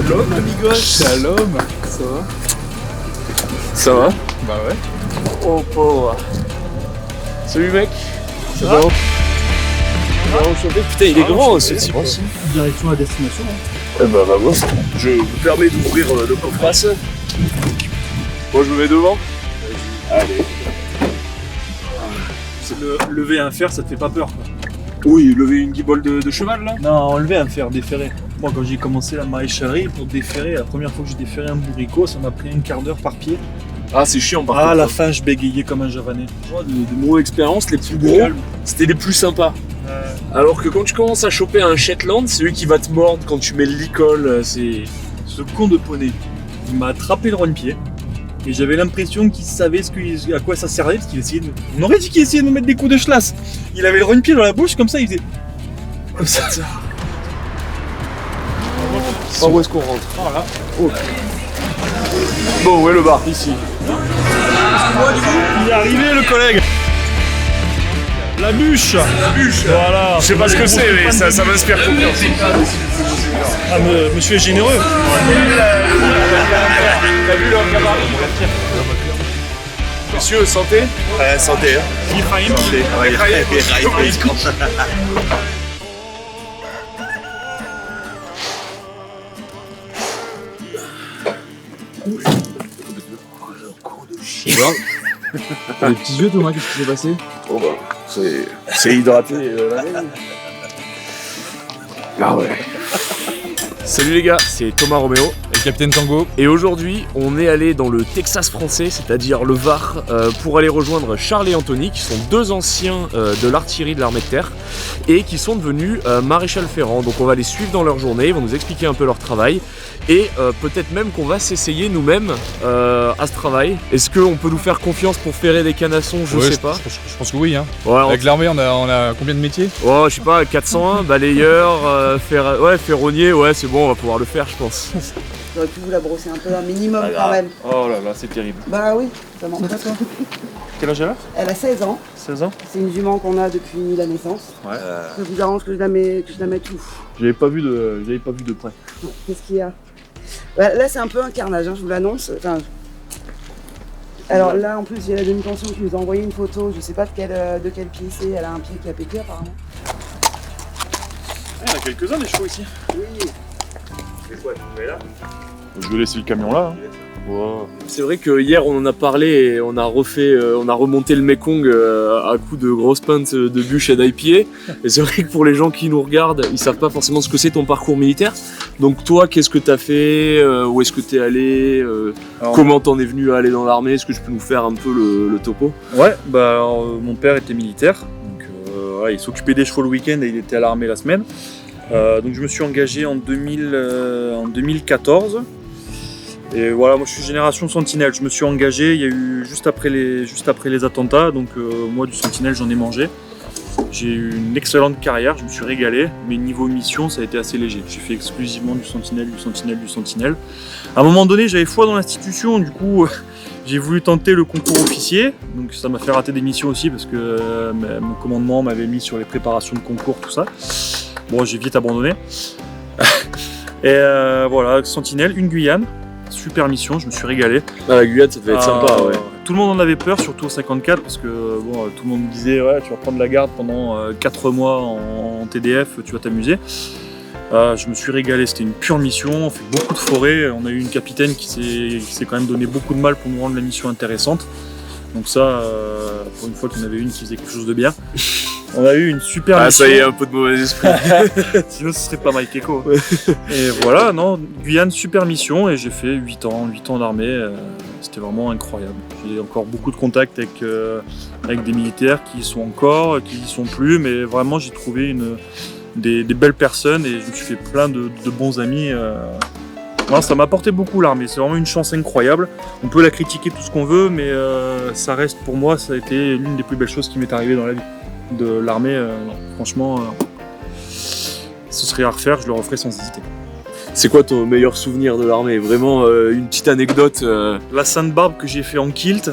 Shalom, amigos. Shalom. Ça va? Ça va? Bah ouais. Oh pauvre. Salut mec. Ça va? Enchanté. Putain, il est grand ce type. Direction à destination. Eh ben bah moi, je me permets d'ouvrir le coffre-face. Moi je me mets devant. Allez. C'est lever un fer, ça te fait pas peur quoi. Oui, lever une guibole de cheval là. Non, enlever un fer, déferrer. Moi quand j'ai commencé la maréchalerie, pour déferrer, la première fois que j'ai déferré un bourricot, ça m'a pris un quart d'heure par pied. Ah c'est chiant par contre. À la fin je bégayais comme un javanais. Moi, de mon expérience, les plus gros, c'était les plus sympas. Alors que quand tu commences à choper un Shetland, c'est lui qui va te mordre quand tu mets le licol, c'est... Ce con de poney, il m'a attrapé le rogne-pied. Et j'avais l'impression qu'il savait à quoi ça servait, parce qu'il essayait de... On aurait dit qu'il essayait de me mettre des coups de chlasse. Il avait le rogne-pied dans la bouche, comme ça, il faisait... Comme ça. Oh, où est-ce qu'on rentre? Voilà. Oh. Bon, où est le bar? Ici. Il est arrivé le collègue. La bûche. La bûche. Voilà. Je sais pas ce que c'est, mais ça m'inspire confiance. Ah, monsieur est généreux. T'as vu leur gabarit? Monsieur, santé? Santé. Ibrahim. T'as des petits yeux Thomas, qu'est-ce qui s'est passé? Oh bah, c'est hydraté la veille. Ah ouais. Salut les gars, c'est Thomas Roméo Et Capitaine Tango. et aujourd'hui on est allé dans le Texas français, c'est-à-dire le Var, pour aller rejoindre Charles et Anthony qui sont deux anciens de l'artillerie de l'armée de terre et qui sont devenus maréchal ferrant. Donc on va les suivre dans leur journée, ils vont nous expliquer un peu leur travail et peut-être même qu'on va s'essayer nous-mêmes à ce travail. Est-ce qu'on peut nous faire confiance pour ferrer des canassons? Je sais pas. Je pense que oui. Hein. Ouais, Avec l'armée, on a combien de métiers? Oh, je sais pas, 401, balayeur, ferronnier, ouais c'est bon, on va pouvoir le faire je pense. J'aurais pu vous la brosser un peu, un minimum quand même. Oh là là, c'est terrible. Bah oui, ça manque pas toi. Quel âge elle a? Elle a 16 ans, 16 ans. c'est une jument qu'on a depuis la naissance. Ouais. Ça vous arrange que je la mette où? J'avais pas vu de près. Ouais, qu'est-ce qu'il y a? Bah, là c'est un peu un carnage, hein, je vous l'annonce. Enfin, alors là en plus il y a la demi-pension qui nous a envoyé une photo, je sais pas de quel pied c'est, elle a un pied qui a pété apparemment. Il y en a quelques-uns des chevaux ici. Oui. Je vais laisser le camion là. Hein. Wow. C'est vrai que hier on en a parlé et on a remonté le Mekong à coups de grosses pintes de bûches et d'IPA. Et c'est vrai que pour les gens qui nous regardent, ils savent pas forcément ce que c'est ton parcours militaire. Donc toi, qu'est-ce que t'as fait? Où est-ce que t'es allé? Comment t'en es venu à aller dans l'armée? Est-ce que je peux nous faire un peu le topo? Ouais, bah alors, mon père était militaire, donc il s'occupait des chevaux le week-end et il était à l'armée la semaine. Donc je me suis engagé en 2014. Et voilà, moi je suis génération Sentinelle. Je me suis engagé, il y a eu juste après les attentats, donc moi du Sentinelle j'en ai mangé. J'ai eu une excellente carrière, je me suis régalé, mais niveau mission ça a été assez léger. J'ai fait exclusivement du Sentinelle. À un moment donné j'avais foi dans l'institution, du coup j'ai voulu tenter le concours officier, donc ça m'a fait rater des missions aussi parce que mon commandement m'avait mis sur les préparations de concours, tout ça. Bon, j'ai vite abandonné. Et voilà, Sentinelle, une Guyane. Super mission, je me suis régalé. Ah, la Guyane ça devait être sympa, ouais. Tout le monde en avait peur, surtout au 54, parce que bon, tout le monde me disait ouais, tu vas prendre la garde pendant 4 mois en TDF, tu vas t'amuser. Je me suis régalé, c'était une pure mission, on fait beaucoup de forêts, on a eu une capitaine qui s'est quand même donné beaucoup de mal pour nous rendre la mission intéressante. Donc ça, pour une fois qu'il y en avait une qui faisait quelque chose de bien. On a eu une super mission. Ah ça y est, un peu de mauvais esprit. Sinon ce serait pas Mike Echo. Et voilà, non, Guyane, super mission et j'ai fait 8 ans d'armée. C'était vraiment incroyable. J'ai encore beaucoup de contacts avec des militaires qui y sont encore, qui y sont plus, mais vraiment j'ai trouvé des belles personnes et je me suis fait plein de bons amis. Non, ça m'a apporté beaucoup l'armée, c'est vraiment une chance incroyable. On peut la critiquer tout ce qu'on veut, mais ça reste pour moi, ça a été l'une des plus belles choses qui m'est arrivée dans la vie. De l'armée, franchement, ce serait à refaire, je le referais sans hésiter. C'est quoi ton meilleur souvenir de l'armée? Vraiment une petite anecdote La sainte barbe que j'ai fait en kilt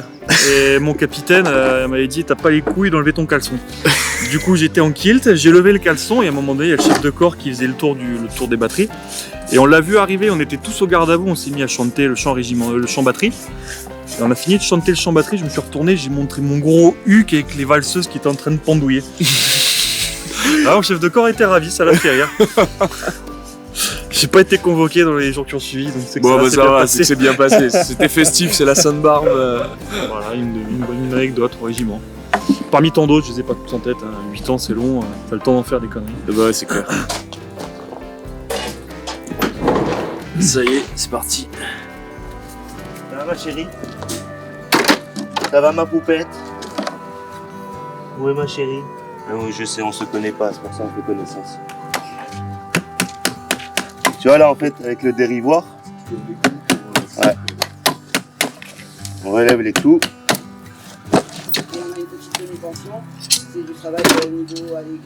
et mon capitaine m'avait dit t'as pas les couilles d'enlever ton caleçon. Du coup j'étais en kilt, j'ai levé le caleçon et à un moment donné il y a le chef de corps qui faisait le tour des batteries Et on l'a vu arriver, on était tous au garde à vous, on s'est mis à chanter le chant batterie. Et on a fini de chanter le chant batterie, je me suis retourné, j'ai montré mon gros huc avec les valseuses qui étaient en train de pendouiller. Alors le chef de corps était ravi, ça l'a fait rire. J'ai pas été convoqué dans les jours qui ont suivi, donc c'est que Bon, ça va, c'est bien passé. C'était festif, c'est la Sainte-Barbe. Voilà, une anecdote au régiment. Parmi tant d'autres, je les ai pas toutes en tête, hein. 8 ans c'est long, t'as le temps d'en faire des conneries. Bah, c'est clair. Ça y est, c'est parti. Ça va ma chérie? Ça va ma poupette? Où est ma chérie? Ah oui, je sais, on se connaît pas, c'est pour ça qu'on fait connaissance. Tu vois là en fait, avec le dérivoire, ouais. On relève les clous. Et on a une petite demi-pension, c'est du travail au niveau avec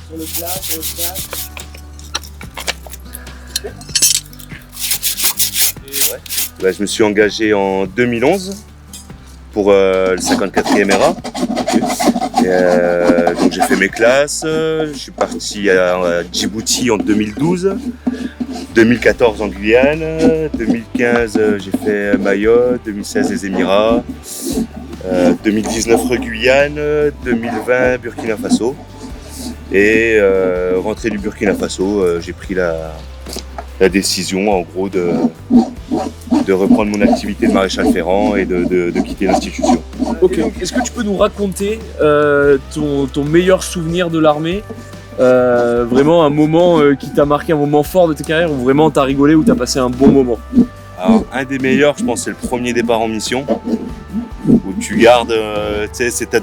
sur le plat, sur le stack. Là, je me suis engagé en 2011 pour le 54e RA. Et, donc j'ai fait mes classes, je suis parti à Djibouti en 2012, 2014 en Guyane, 2015 j'ai fait Mayotte, 2016 les Émirats, 2019 Guyane, 2020 Burkina Faso. Et rentrée du Burkina Faso, j'ai pris la décision en gros de reprendre mon activité de maréchal ferrant et de quitter l'institution. Ok. Est-ce que tu peux nous raconter ton meilleur souvenir de l'armée, vraiment un moment qui t'a marqué, un moment fort de ta carrière où vraiment t'as rigolé, où t'as passé un bon moment? Alors, un des meilleurs, je pense, c'est le premier départ en mission, où tu gardes, tu sais, c'est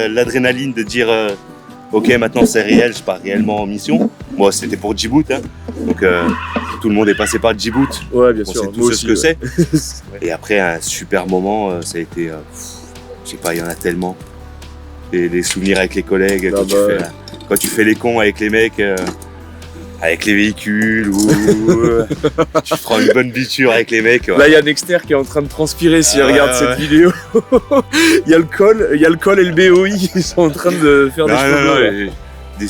l'adrénaline de dire ok, maintenant c'est réel, je pars réellement en mission. Moi, c'était pour Djibouti, hein. Donc tout le monde est passé par Djibouti. Ouais, bien On sûr. sait tous ce que c'est. Et après, un super moment, ça a été, je sais pas, il y en a tellement. Des souvenirs avec les collègues, quand tu fais les cons avec les mecs, avec les véhicules, ou tu prends une bonne biture avec les mecs. Ouais. Là, il y a Nexter qui est en train de transpirer s'il regarde cette ouais. vidéo. Il y a le col et le BOI qui sont en train de faire des choses. Non, des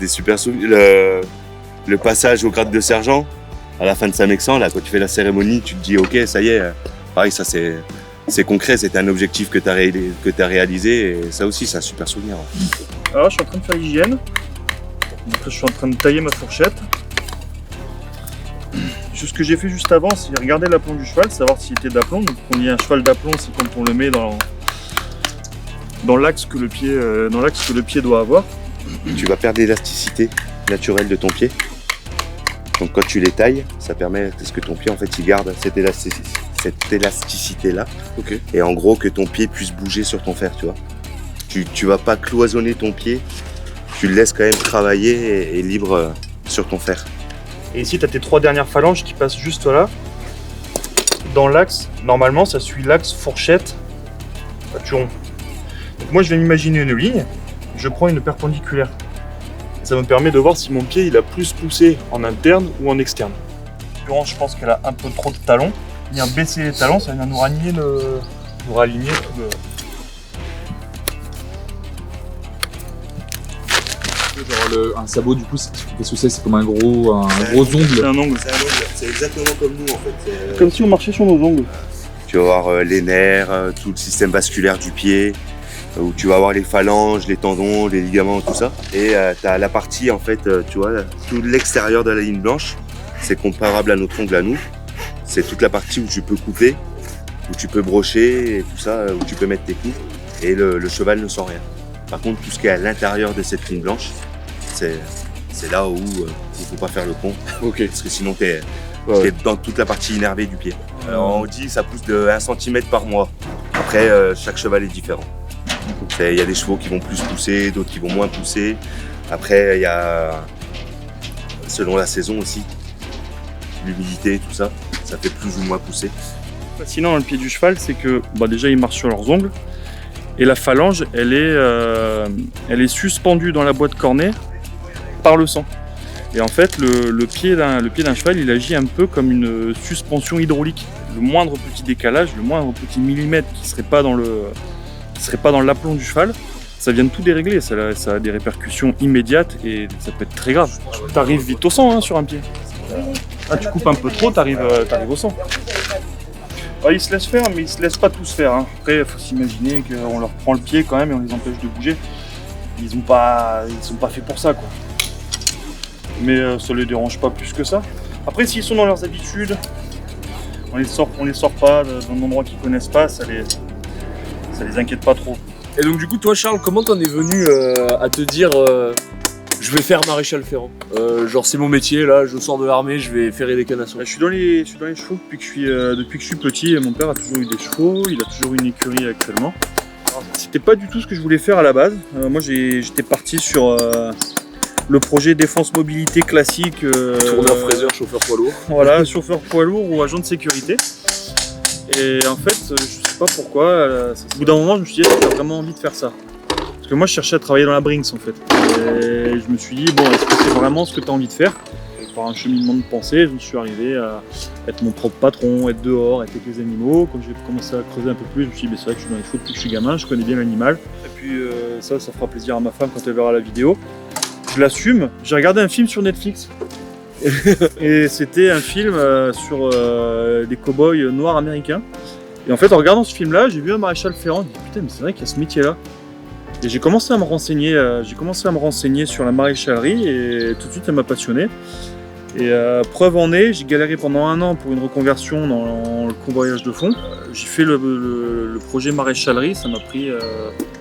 super souvenirs. Le passage au grade de sergent, à la fin de Saint-Mexan, là, quand tu fais la cérémonie, tu te dis ok, ça y est, pareil, ça c'est concret, c'était un objectif que tu as réalisé, et ça aussi, c'est un super souvenir. Alors je suis en train de faire l'hygiène. Donc, je suis en train de tailler ma fourchette. Ce que j'ai fait juste avant, c'est regarder l'aplomb du cheval, savoir s'il était d'aplomb. Donc quand il y a un cheval d'aplomb, c'est quand on le met dans l'axe que le pied doit avoir. Tu vas perdre l'élasticité naturelle de ton pied. Donc quand tu les tailles, ça permet à ce que ton pied en fait il garde cette élasticité là. Ok. Et en gros que ton pied puisse bouger sur ton fer, tu vois. Tu vas pas cloisonner ton pied, tu le laisses quand même travailler et libre sur ton fer. Et ici, tu as tes 3 dernières phalanges qui passent juste là. Dans l'axe, normalement, ça suit l'axe fourchette turon. Donc moi, je vais m'imaginer une ligne. Je prends une perpendiculaire. Ça me permet de voir si mon pied il a plus poussé en interne ou en externe. En l'occurrence, je pense qu'elle a un peu trop de talons. Venir baisser les talons, ça vient nous raligner tout le... Genre un sabot, du coup, qu'est-ce que c'est comme un gros ongle. C'est un ongle. C'est exactement comme nous en fait. Comme si on marchait sur nos ongles. Tu vas voir les nerfs, tout le système vasculaire du pied, où tu vas avoir les phalanges, les tendons, les ligaments, tout ça. Et tu as la partie, en fait, tu vois, tout l'extérieur de la ligne blanche, c'est comparable à notre ongle à nous. C'est toute la partie où tu peux couper, où tu peux brocher, et tout ça, où tu peux mettre tes coups. Et le cheval ne sent rien. Par contre, tout ce qui est à l'intérieur de cette ligne blanche, c'est là où il faut pas faire le con. Ok. Parce que sinon, t'es dans toute la partie innervée du pied. Alors, on dit que ça pousse de 1 cm par mois. Après, chaque cheval est différent. Il y a des chevaux qui vont plus pousser, d'autres qui vont moins pousser. Après, il y a, selon la saison aussi, l'humidité, tout ça, ça fait plus ou moins pousser. Fascinant dans le pied du cheval, c'est que déjà, ils marchent sur leurs ongles. Et la phalange, elle est suspendue dans la boîte cornée par le sang. Et en fait, le pied d'un cheval, il agit un peu comme une suspension hydraulique. Le moindre petit décalage, le moindre petit millimètre qui serait pas dans l'aplomb du cheval, ça vient de tout dérégler, ça a des répercussions immédiates et ça peut être très grave. T'arrives vite au sang hein, sur un pied. Ah, tu coupes un peu trop, t'arrives au sang. Ah, ils se laissent faire, mais ils se laissent pas tous faire. Hein. Après, il faut s'imaginer qu'on leur prend le pied quand même et on les empêche de bouger. Ils sont pas faits pour ça, quoi. Mais ça les dérange pas plus que ça. Après, s'ils sont dans leurs habitudes, on les sort pas d'un endroit qu'ils connaissent pas, ça les inquiète pas trop. Et donc du coup, toi Charles, comment t'en es venu à te dire je vais faire maréchal ferrant, genre c'est mon métier, là, je sors de l'armée, je vais ferrer des cannes à sauce. Je suis dans les chevaux depuis que je suis petit. Mon père a toujours eu des chevaux, il a toujours une écurie actuellement. C'était pas du tout ce que je voulais faire à la base. Moi j'étais parti sur le projet défense mobilité classique. Tourneur, fraiseur, chauffeur poids lourd. Voilà, chauffeur poids lourd ou agent de sécurité. Et en fait, je sais pas pourquoi, au bout d'un moment je me suis dit, j'ai vraiment envie de faire ça. Parce que moi je cherchais à travailler dans la Brinks en fait. Et je me suis dit, bon, est-ce que c'est vraiment ce que tu as envie de faire? Et par un cheminement de pensée, je me suis arrivé à être mon propre patron, être dehors, être avec les animaux. Quand j'ai commencé à creuser un peu plus, je me suis dit, c'est vrai que je suis dans les chevaux depuis que je suis gamin, je connais bien l'animal. Et puis ça fera plaisir à ma femme quand elle verra la vidéo. Je l'assume, j'ai regardé un film sur Netflix. Et c'était un film sur des cow-boys noirs américains. Et en fait, en regardant ce film-là, j'ai vu un maréchal ferrant. Je me dis, putain, mais c'est vrai qu'il y a ce métier-là. Et j'ai commencé à me renseigner sur la maréchalerie et tout de suite, ça m'a passionné. Et preuve en est, j'ai galéré pendant 1 an pour une reconversion dans le convoyage de fond. J'ai fait le projet maréchalerie, ça m'a pris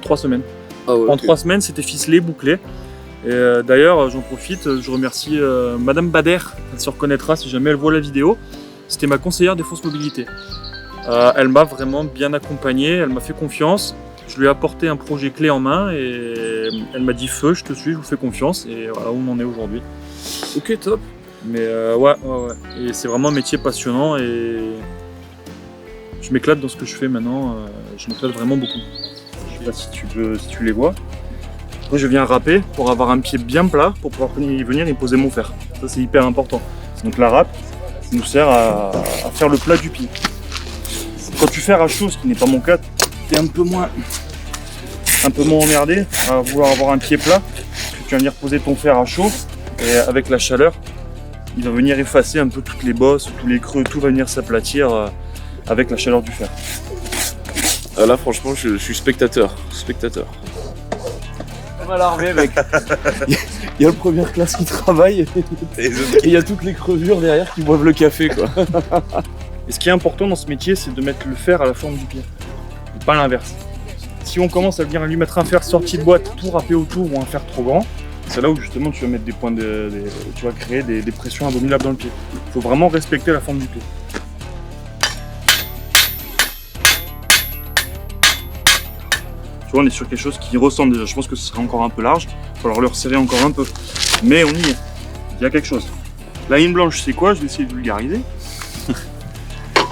3 semaines. Ah ouais, en okay. 3 semaines, c'était ficelé, bouclé. Et d'ailleurs, j'en profite, je remercie Madame Bader, elle se reconnaîtra si jamais elle voit la vidéo. C'était ma conseillère défense mobilité. Elle m'a vraiment bien accompagné, elle m'a fait confiance. Je lui ai apporté un projet clé en main et elle m'a dit feu, je te suis, je vous fais confiance. Et voilà où on en est aujourd'hui. Ok, top. Mais ouais. Et c'est vraiment un métier passionnant et je m'éclate dans ce que je fais maintenant. Je m'éclate vraiment beaucoup. Je sais pas si tu les vois. Après, je viens râper pour avoir un pied bien plat pour pouvoir venir et poser mon fer. Ça, c'est hyper important. Donc la râpe nous sert à faire le plat du pied. Quand tu fais à chaud, ce qui n'est pas mon cas, t'es un peu moins emmerdé à vouloir avoir un pied plat. Tu vas venir poser ton fer à chaud et avec la chaleur, il va venir effacer un peu toutes les bosses, tous les creux, tout va venir s'aplatir avec la chaleur du fer. Là, franchement, je suis spectateur. Comme à l'armée, mec. Il y a le première classe qui travaille et il y a toutes les crevures derrière qui boivent le café, quoi. Et ce qui est important dans ce métier, c'est de mettre le fer à la forme du pied, et pas l'inverse. Si on commence à venir lui mettre un fer sorti de boîte, tout râpé autour ou un fer trop grand, c'est là où justement tu vas mettre tu vas créer des pressions abominables dans le pied. Il faut vraiment respecter la forme du pied. Tu vois, on est sur quelque chose qui ressemble déjà. Je pense que ce serait encore un peu large. Il va falloir le resserrer encore un peu. Mais on y est. Il y a quelque chose. La ligne blanche, c'est quoi? Je vais essayer de vulgariser.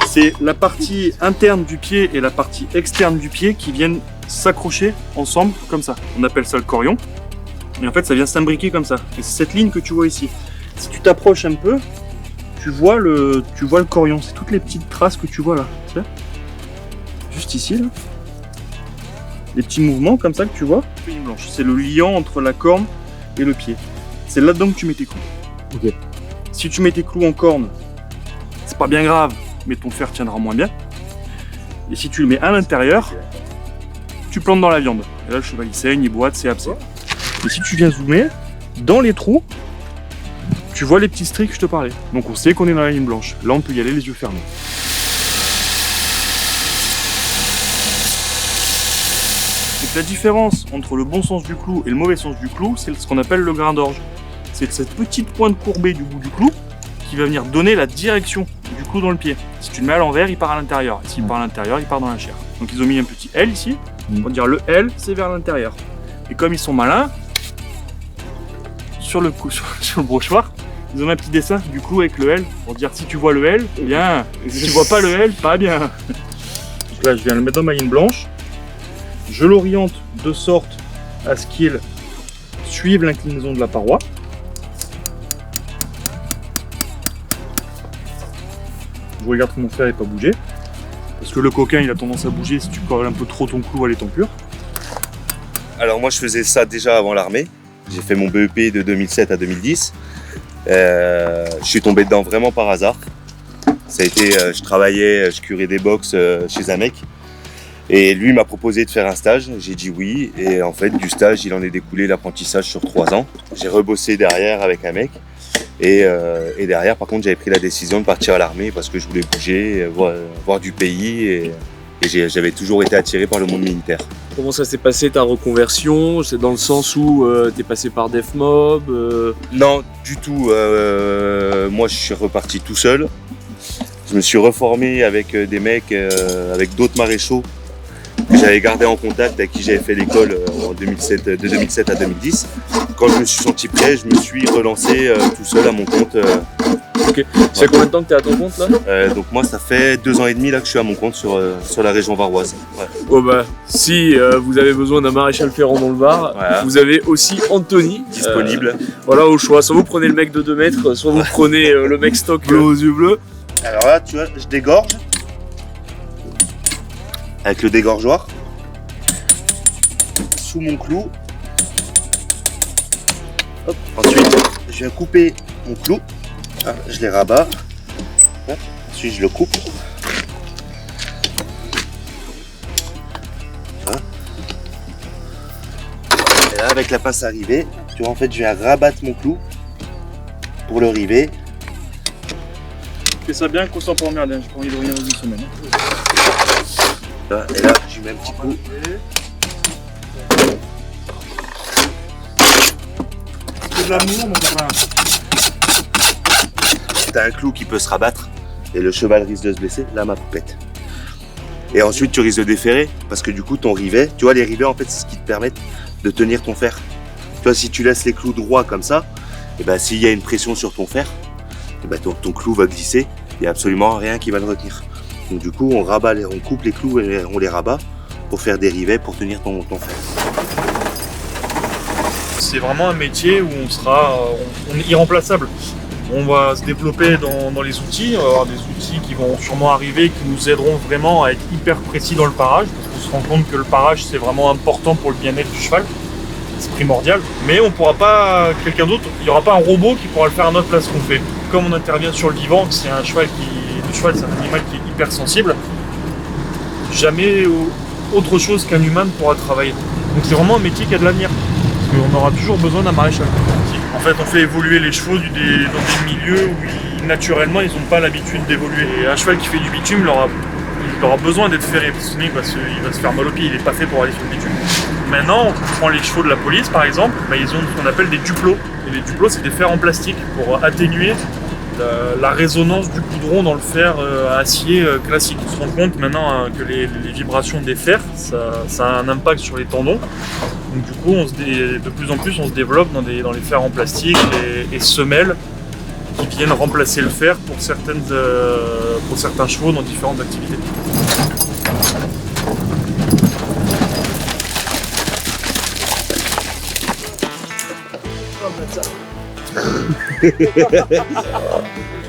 C'est la partie interne du pied et la partie externe du pied qui viennent s'accrocher ensemble comme ça. On appelle ça le corion. Et en fait, ça vient s'imbriquer comme ça. Et c'est cette ligne que tu vois ici. Si tu t'approches un peu, tu vois le corion. C'est toutes les petites traces que tu vois là. Tu vois, juste ici, là. Les petits mouvements comme ça que tu vois. C'est le liant entre la corne et le pied. C'est là-dedans que tu mets tes clous. Ok. Si tu mets tes clous en corne, c'est pas bien grave, mais ton fer tiendra moins bien. Et si tu le mets à l'intérieur, tu plantes dans la viande. Et là, le cheval il saigne, il boite, c'est abcès. Et si tu viens zoomer, dans les trous, tu vois les petits stries que je te parlais. Donc on sait qu'on est dans la ligne blanche. Là, on peut y aller les yeux fermés. La différence entre le bon sens du clou et le mauvais sens du clou, c'est ce qu'on appelle le grain d'orge. C'est cette petite pointe courbée du bout du clou qui va venir donner la direction du clou dans le pied. Si tu le mets à l'envers, il part à l'intérieur. S'il part à l'intérieur, il part dans la chair. Donc ils ont mis un petit L ici. On va dire le L, c'est vers l'intérieur. Et comme ils sont malins, sur le brochoir, ils ont mis un petit dessin du clou avec le L pour dire si tu vois le L, bien. Si tu vois pas le L, pas bien. Donc là, je viens le mettre dans ma ligne blanche. Je l'oriente de sorte à ce qu'il suive l'inclinaison de la paroi. Je regarde que mon fer n'est pas bougé. Parce que le coquin il a tendance à bouger si tu colles un peu trop ton clou à l'étampure. Alors moi je faisais ça déjà avant l'armée. J'ai fait mon BEP de 2007 à 2010. Je suis tombé dedans vraiment par hasard. Ça a été, je travaillais, je curais des box chez un mec. Et lui m'a proposé de faire un stage, j'ai dit oui. Et en fait du stage il en est découlé l'apprentissage sur 3 ans. J'ai rebossé derrière avec un mec. Et derrière par contre j'avais pris la décision de partir à l'armée parce que je voulais bouger, voir du pays. Et j'avais toujours été attiré par le monde militaire. Comment ça s'est passé ta reconversion? C'est dans le sens où t'es passé par DefMob Non, du tout. Moi, je suis reparti tout seul. Je me suis reformé avec des mecs, avec d'autres maréchaux que j'avais gardé en contact, avec qui j'avais fait l'école de 2007 à 2010. Quand je me suis senti prêt, je me suis relancé tout seul à mon compte. Ok. Ça fait combien de temps que t'es à ton compte là? Donc moi, ça fait 2 ans et demi là, que je suis à mon compte sur la région varoise. Ouais. Oh bah, si vous avez besoin d'un maréchal ferrant dans le Var, Voilà. vous avez aussi Anthony. Disponible. Voilà, au choix. Soit vous prenez le mec de 2 mètres, soit vous prenez le mec stock bleu aux yeux bleus. Alors là, tu vois, je dégorge. Avec le dégorgeoir. Sous mon clou. Hop. Ensuite, je viens couper mon clou. Ah, je les rabats. Hop. Ensuite, je le coupe. Voilà. Et là, avec la pince à rivet, tu vois, en fait, je viens rabattre mon clou pour le rivet. Fais ça bien, constant pour emmerder, j'ai pas envie de revenir dans une semaine. Là, et là, je mets un petit coup. C'est de l'amour, mon copain. T'as un clou qui peut se rabattre et le cheval risque de se blesser, là ma poupette. Et ensuite tu risques de déferrer parce que du coup ton rivet, tu vois les rivets en fait c'est ce qui te permet de tenir ton fer. Tu vois si tu laisses les clous droits comme ça, et ben s'il y a une pression sur ton fer, et ben ton clou va glisser, il n'y a absolument rien qui va le retenir. Donc du coup on coupe les clous et on les rabat pour faire des rivets pour tenir ton fer. C'est vraiment un métier où on sera on est irremplaçable. On va se développer dans les outils, on va avoir des outils qui vont sûrement arriver, qui nous aideront vraiment à être hyper précis dans le parage, parce qu'on se rend compte que le parage c'est vraiment important pour le bien-être du cheval, c'est primordial, mais on pourra pas, quelqu'un d'autre, il n'y aura pas un robot qui pourra le faire à notre place qu'on fait. Comme on intervient sur le vivant, c'est un cheval le cheval c'est un animal qui est hyper sensible, jamais autre chose qu'un humain ne pourra travailler. Donc c'est vraiment un métier qui a de l'avenir, parce qu'on aura toujours besoin d'un maréchal. En fait, on fait évoluer les chevaux dans des milieux où naturellement ils n'ont pas l'habitude d'évoluer. Et un cheval qui fait du bitume, il aura besoin d'être ferré, parce que sinon il va se faire mal au pied, il n'est pas fait pour aller sur le bitume. Maintenant, on prend les chevaux de la police par exemple, ils ont ce qu'on appelle des duplos. Et les duplos, c'est des fers en plastique pour atténuer la résonance du goudron dans le fer à acier classique. On se rend compte maintenant que les vibrations des fers, ça a un impact sur les tendons. Donc du coup, de plus en plus, on se développe dans les fers en plastique et semelles qui viennent remplacer le fer pour certains chevaux dans différentes activités.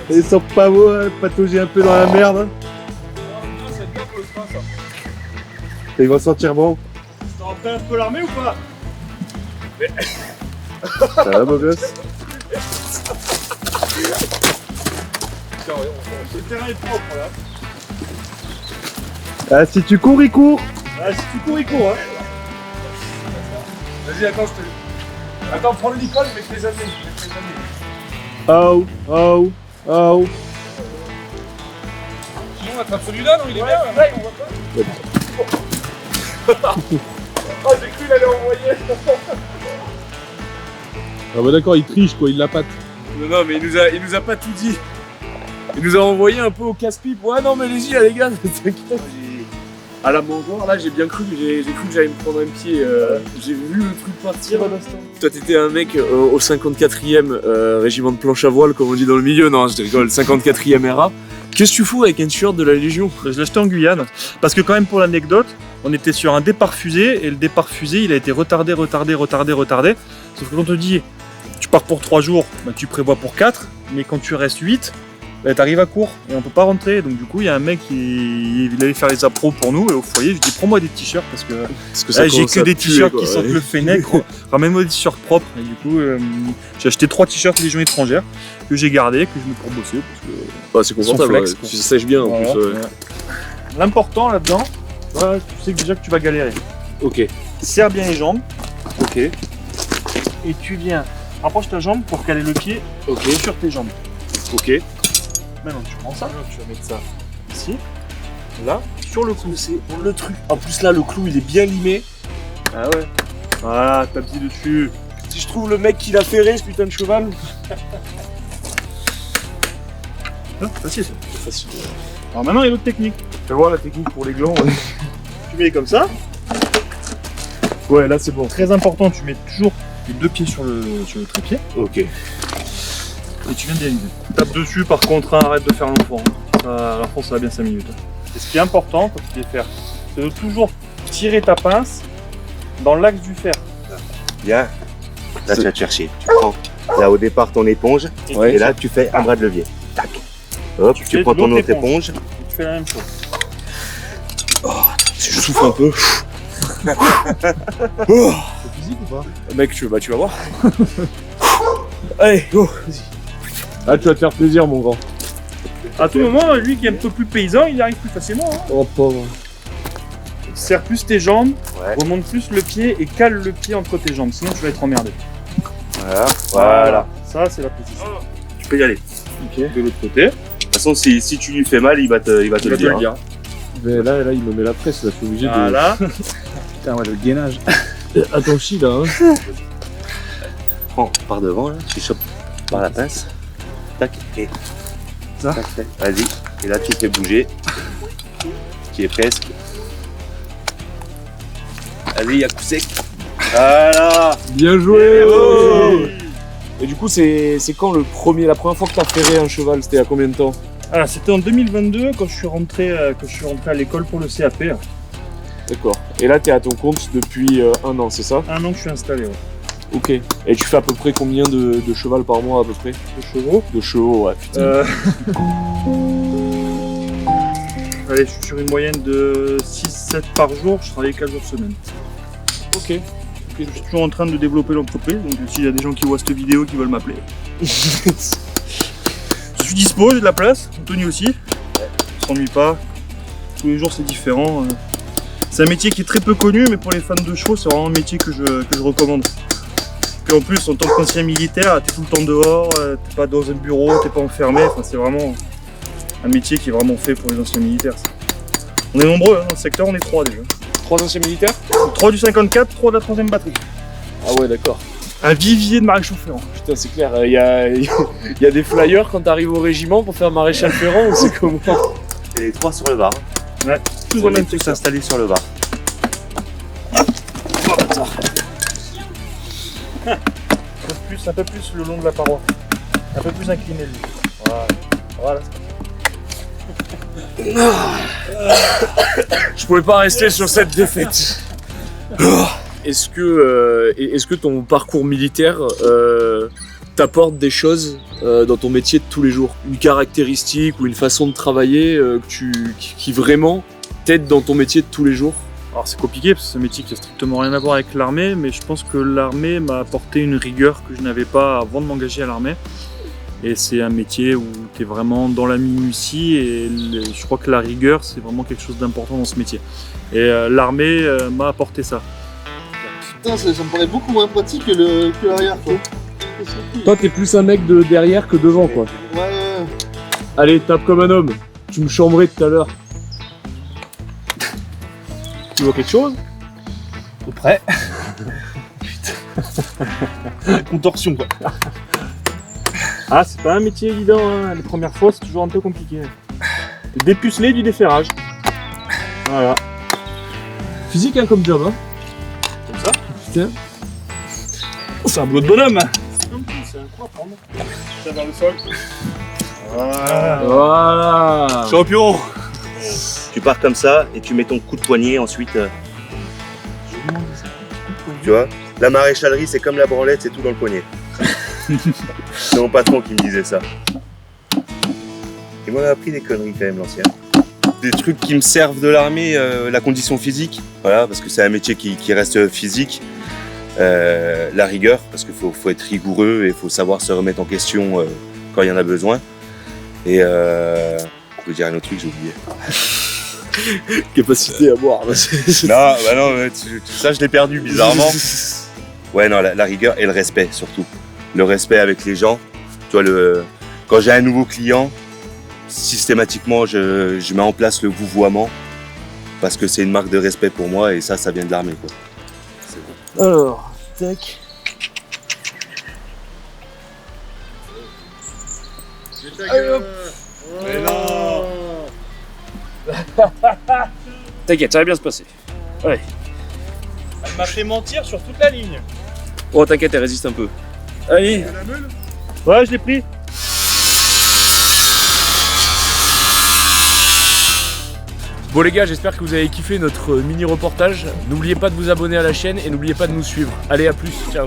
Ils sont pas beaux, hein, patauger un peu dans la merde. Ils vont sentir bon. T'as rentré un peu l'armée ou pas? Ça va beau gosse? Le terrain est propre là. Ah si tu cours, il court. Ah, si tu cours, il court hein. Vas-y, attends, Attends, prends le Nicole, mets les années. Oh, oh, oh. Sinon, on attrape celui-là, non? Il est bien, là. On voit pas. Oh, j'ai cru l'aller envoyer. Ah bah d'accord, il triche quoi, il la patte. Non, mais il nous a pas tout dit. Il nous a envoyé un peu au casse-pipe. Ouais, non, mais allez-y, les gars, t'inquiète. À la mangeoire, là, j'ai bien cru que j'allais me prendre un pied. J'ai vu le truc partir à l'instant. Toi, t'étais un mec au 54e régiment de planche à voile, comme on dit dans le milieu. Non, je rigole, 54e RA. Qu'est-ce que tu fous avec un t-shirt de la Légion? Je l'ai acheté en Guyane, parce que quand même pour l'anecdote, on était sur un départ fusée, et le départ fusée, il a été retardé. Sauf que quand on te dit, tu pars pour 3 jours, bah, tu prévois pour 4, mais quand tu restes 8, t'arrives à court et on peut pas rentrer. Donc du coup, il y a un mec il allait faire les appros pour nous et au foyer, je lui dis prends-moi des t-shirts parce que là, j'ai que des t-shirts qui sentent le fennec. Ramène-moi des t-shirts propres. Et du coup, j'ai acheté 3 t-shirts Légion étrangère que j'ai gardés, que je mets pour bosser. Parce que c'est confortable, flex, ouais. Tu sèches bien en voilà, plus. ouais. L'important là-dedans, voilà, tu sais déjà que tu vas galérer. Ok. Serre bien les jambes. Ok. Et tu viens, rapproche ta jambe pour caler le pied sur tes jambes. Ok. Maintenant tu prends ça, tu vas mettre ça ici, là, sur le clou. C'est le truc. En plus là, le clou il est bien limé. Ah ouais. Voilà, t'appuies dessus. Si je trouve le mec qui l'a ferré, ce putain de cheval. Facile ça. C'est facile. Alors maintenant il y a l'autre technique. Fais voir la technique pour les glands. Tu mets comme ça. Ouais, là c'est bon. Très important, tu mets toujours les 2 pieds sur le trépied. Ok. Et tu viens d'ériser. Tape dessus par contre, hein, arrête de faire l'enfant. À l'enfant ça va bien 5 minutes. Et ce qui est important quand tu les faire, c'est de toujours tirer ta pince dans l'axe du fer. Bien. Là, tu vas te chercher. Tu prends là au départ ton éponge et là tu fais un bras de levier. Tac. Hop, tu prends ton autre éponge. Et tu fais la même chose. Si je souffle un peu. C'est physique ou pas? Mec, tu vas voir. Allez, go, vas-y. Ah, tu vas te faire plaisir, mon grand. À tout moment, lui qui est un peu plus paysan, il arrive plus facilement. Hein. Oh, pauvre. Serre plus tes jambes, Ouais. remonte plus le pied et cale le pied entre tes jambes, sinon tu vas être emmerdé. Voilà. Ça, c'est la position. Tu peux y aller. Ok. De l'autre côté. De toute façon, si tu lui fais mal, il va te le dire. dire. Mais là, il me met la presse, là, je suis obligé Voilà. Putain, ouais, le gainage. de. Attends, chi là, hein. Prends par devant, là, tu chopes par la pince. Tac, et Ça. tac, tac. Vas-y. Et là, tu fais bouger. Qui est presque. Vas-y, à coup sec. Voilà. Bien joué. Oh. Et du coup, c'est quand la première fois que t'as ferré un cheval, c'était à combien de temps? Alors, c'était en 2022 quand je suis rentré à l'école pour le CAP. D'accord. Et là, t'es à ton compte depuis 1 an, c'est ça? 1 an que je suis installé. Ouais. Ok. Et tu fais à peu près combien de cheval par mois à peu près? De chevaux. De chevaux, ouais, putain. Allez, je suis sur une moyenne de 6-7 par jour. Je travaille 4 jours semaine. Ok. Je suis toujours en train de développer l'entreprise, donc s'il y a des gens qui voient cette vidéo qui veulent m'appeler. Je suis dispo, j'ai de la place, Anthony aussi. On s'ennuie pas. Tous les jours c'est différent. C'est un métier qui est très peu connu, mais pour les fans de chevaux, c'est vraiment un métier que je recommande. Puis en plus, en tant qu'ancien militaire, t'es tout le temps dehors, t'es pas dans un bureau, t'es pas enfermé. Enfin, c'est vraiment un métier qui est vraiment fait pour les anciens militaires. On est nombreux, hein, dans le secteur, on est 3 déjà. 3 anciens militaires? 3 du 54, 3 de la 3e batterie. Ah ouais, d'accord. Un vivier de maréchal ferrant. Putain, c'est clair, il y a des flyers quand t'arrives au régiment pour faire maréchal ferrant ou c'est comment? Et les 3 sur le bar. Ouais, tous On dans le est même tous secteur. installés sur le bar. Un peu plus le long de la paroi. Un peu plus incliné lui. Voilà. Je pouvais pas rester sur cette défaite. Est-ce que ton parcours militaire t'apporte des choses dans ton métier de tous les jours? Une caractéristique ou une façon de travailler qui vraiment t'aide dans ton métier de tous les jours? Alors c'est compliqué parce que c'est un métier qui n'a strictement rien à voir avec l'armée, mais je pense que l'armée m'a apporté une rigueur que je n'avais pas avant de m'engager à l'armée. Et c'est un métier où tu es vraiment dans la minutie et je crois que la rigueur c'est vraiment quelque chose d'important dans ce métier. Et l'armée m'a apporté ça. Putain, ça me paraît beaucoup moins pratique que l'arrière, quoi. Toi t'es plus un mec de derrière que devant quoi. Ouais. Allez, tape comme un homme. Tu me chambrais tout à l'heure. Tu vois quelque chose? À peu près. Contorsion quoi. Ah, c'est pas un métier évident, hein. Les premières fois c'est toujours un peu compliqué. Dépuceler du déferrage. Voilà. Physique hein, comme job hein. Comme ça. Putain. C'est un boulot de bonhomme. C'est un coup à prendre. Ça vers le sol. Voilà. Champion. Tu pars comme ça et tu mets ton coup de poignet ensuite. Tu vois, la maréchalerie c'est comme la branlette, c'est tout dans le poignet. C'est mon patron qui me disait ça. Il m'en a appris des conneries quand même, l'ancien. Des trucs qui me servent de l'armée, la condition physique, voilà, parce que c'est un métier qui reste physique. La rigueur, parce qu'il faut être rigoureux et il faut savoir se remettre en question quand il y en a besoin. Et je veux dire un autre truc, j'ai oublié. Capacité à boire. Non, bah non, ça je l'ai perdu bizarrement. Ouais, non, la rigueur et le respect surtout. Le respect avec les gens. Tu vois, quand j'ai un nouveau client, systématiquement je mets en place le vouvoiement parce que c'est une marque de respect pour moi et ça vient de l'armée, quoi. Alors, tac. Allez, hop. T'inquiète, ça va bien se passer. Ouais. Elle m'a fait mentir sur toute la ligne. Oh, t'inquiète, elle résiste un peu. Allez. Ouais, je l'ai pris. Bon les gars, j'espère que vous avez kiffé notre mini reportage. N'oubliez pas de vous abonner à la chaîne et n'oubliez pas de nous suivre. Allez, à plus, ciao.